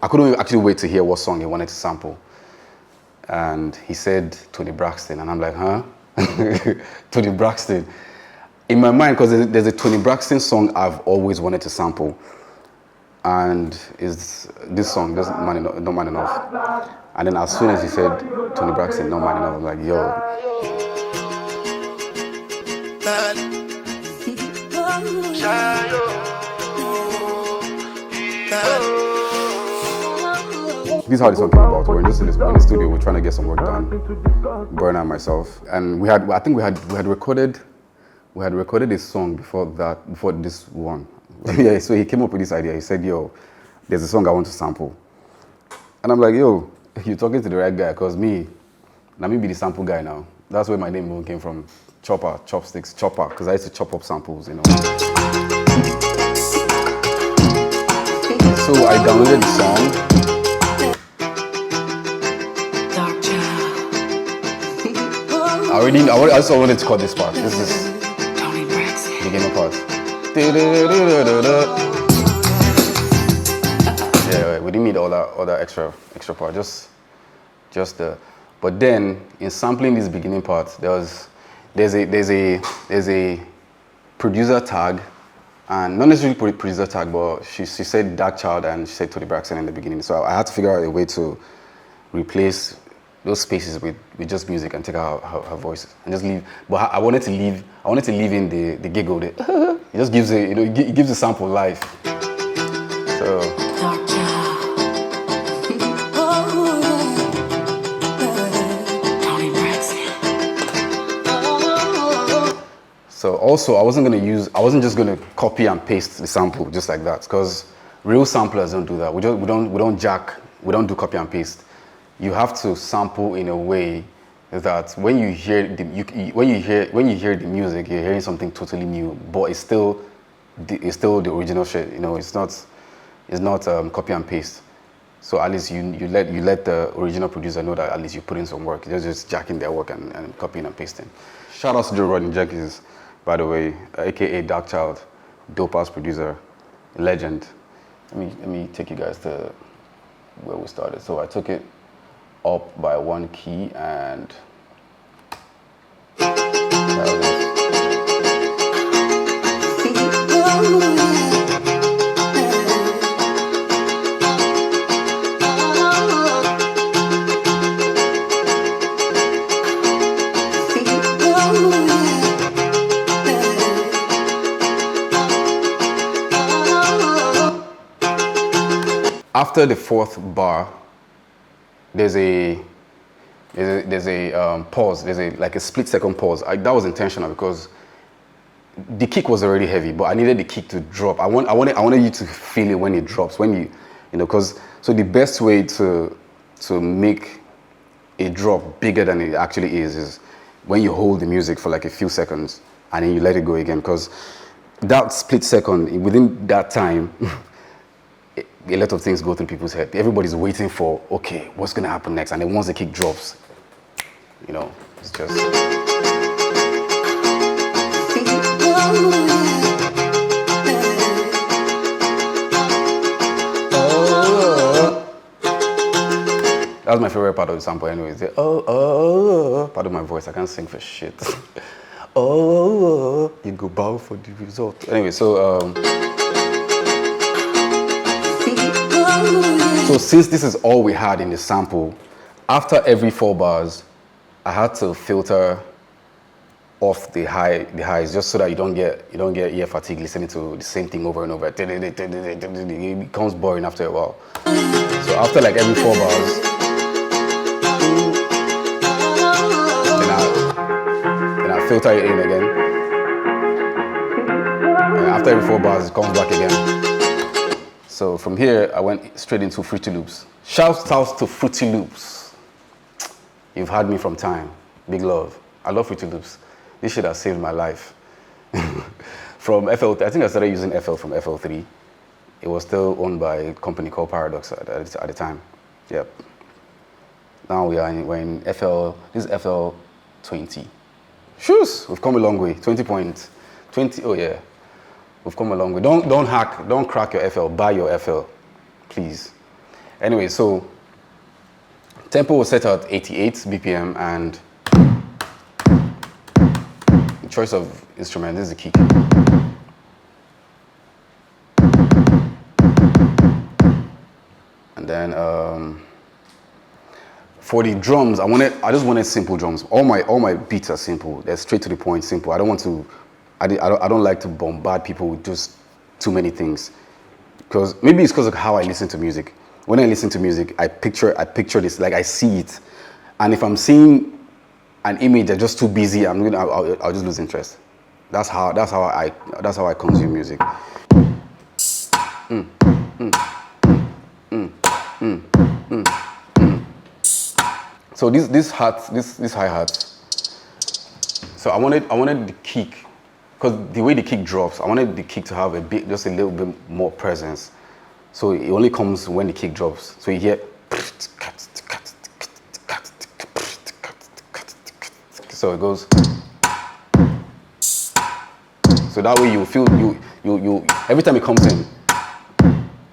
I couldn't actually wait to hear what song he wanted to sample. And he said Tony Braxton, and I'm like, huh? Tony Braxton. In my mind, because there's a Tony Braxton song I've always wanted to sample. And it's this song, Not Man Enough. And then as soon as he said Tony Braxton, Not Man Enough, I'm like, yo. This is how this song came about. We're just in the studio, we're trying to get some work done. Burna and myself. And I think we had recorded a song before this one. Yeah, so he came up with this idea. He said, yo, there's a song I want to sample. And I'm like, yo, you're talking to the right guy, because let me be the sample guy now. That's where my name even came from. Chopper, Chopstix, Chopper, because I used to chop up samples, you know. So I downloaded the song. I also wanted to cut this part. This is the beginning part. Yeah, we didn't need all that extra part. Just the. But then in sampling this beginning part, there's a producer tag, and not necessarily producer tag, but she said Dark Child and she said Tony Braxton in the beginning. So I had to figure out a way to replace those spaces with just music and take out her voice and just leave. But I wanted to leave in the giggle. It just gives it gives the sample life. So. So also I wasn't just gonna copy and paste the sample just like that, because real samplers don't do that. We don't do copy and paste. You have to sample in a way that when you hear the music, you're hearing something totally new, but it's still the original shit. You know, it's not copy and paste. So at least you let the original producer know that at least you put in some work. You're just jacking their work and copying and pasting. Shout out to Joe Rodney Jenkins, by the way, aka Dark Child, dope ass producer, legend. Let me take you guys to where we started. So I took it up by one key and that was it. After the fourth bar, there's a pause. There's like a split-second pause. That was intentional because the kick was already heavy, but I needed the kick to drop. I wanted you to feel it when it drops. Because so the best way to make a drop bigger than it actually is when you hold the music for like a few seconds and then you let it go again. Because that split second, within that time. A lot of things go through people's head. Everybody's waiting for, okay, what's gonna happen next? And then once the kick drops, it's just. That's my favorite part of the sample anyways. Part of my voice, I can't sing for shit. You go bow for the result. Anyway, so since this is all we had in the sample, after every 4 bars, I had to filter off the highs just so that you don't get ear fatigue listening to the same thing over and over. It becomes boring after a while. So after like every 4 bars, then I filter it in again. And after every 4 bars, it comes back again. So from here, I went straight into Fruity Loops. Shout out to Fruity Loops. You've had me from time. Big love. I love Fruity Loops. This shit has saved my life. From FL, I think I started using FL from FL3. It was still owned by a company called Paradox at the time. Yep. Now we're in FL, this is FL20. Shoes, we've come a long way. 20.20, oh yeah. We've come a long way. Don't hack, don't crack your FL, buy your FL, please. Anyway, so tempo was set at 88 BPM, and the choice of instrument, this is the kick. And then for the drums, I just wanted simple drums. All my beats are simple. They're straight to the point, simple. I don't like to bombard people with just too many things. Because maybe it's because of how I listen to music. When I listen to music, I picture this, like I see it. And if I'm seeing an image that's just too busy, I'll just lose interest. That's how I consume music. So this hi-hat. So I wanted the kick, because the way the kick drops, I wanted the kick to have just a little bit more presence. So it only comes when the kick drops. So you hear, so it goes. So that way you feel you every time it comes in,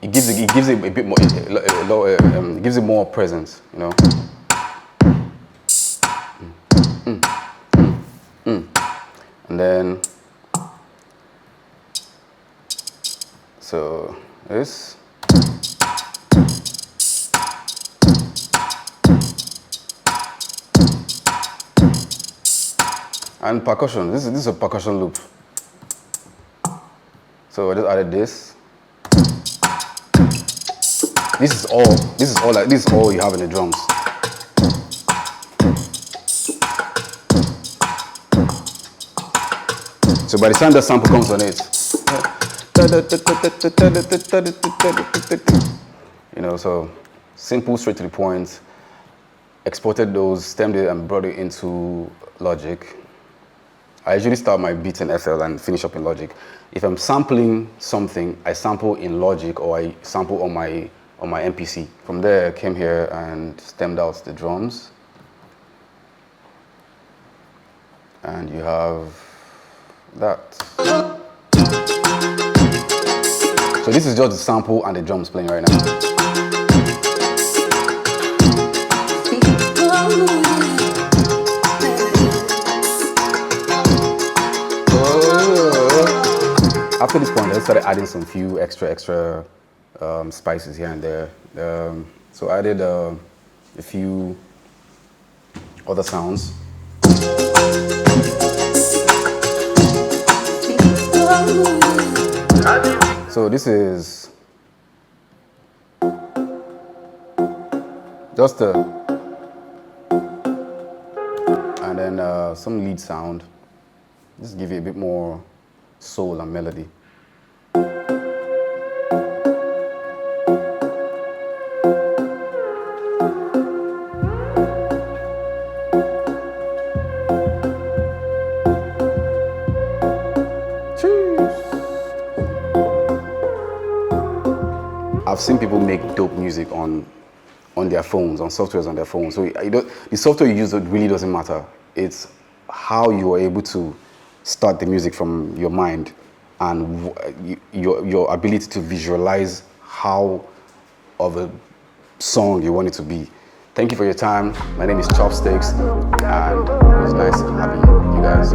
it gives it a bit more, it gives it more presence, you know. And then so this. And percussion. This is a percussion loop. So I just added this. This is all you have in the drums. So by the time the sample comes on it, you know, so simple, straight to the point. Exported those, stemmed it, and brought it into Logic. I usually start my beats in FL and finish up in Logic. If I'm sampling something, I sample in Logic or I sample on my MPC. From there, I came here and stemmed out the drums. And you have that. So this is just the sample and the drums playing right now. After this point, I started adding some few extra spices here and there. So I added a few other sounds. So this is just and then some lead sound. Just give you a bit more soul and melody. I've seen people make dope music on their phones, on softwares on their phones. So the software you use really doesn't matter. It's how you are able to start the music from your mind and your ability to visualize how of a song you want it to be. Thank you for your time. My name is Chopstix, and it was nice having you guys.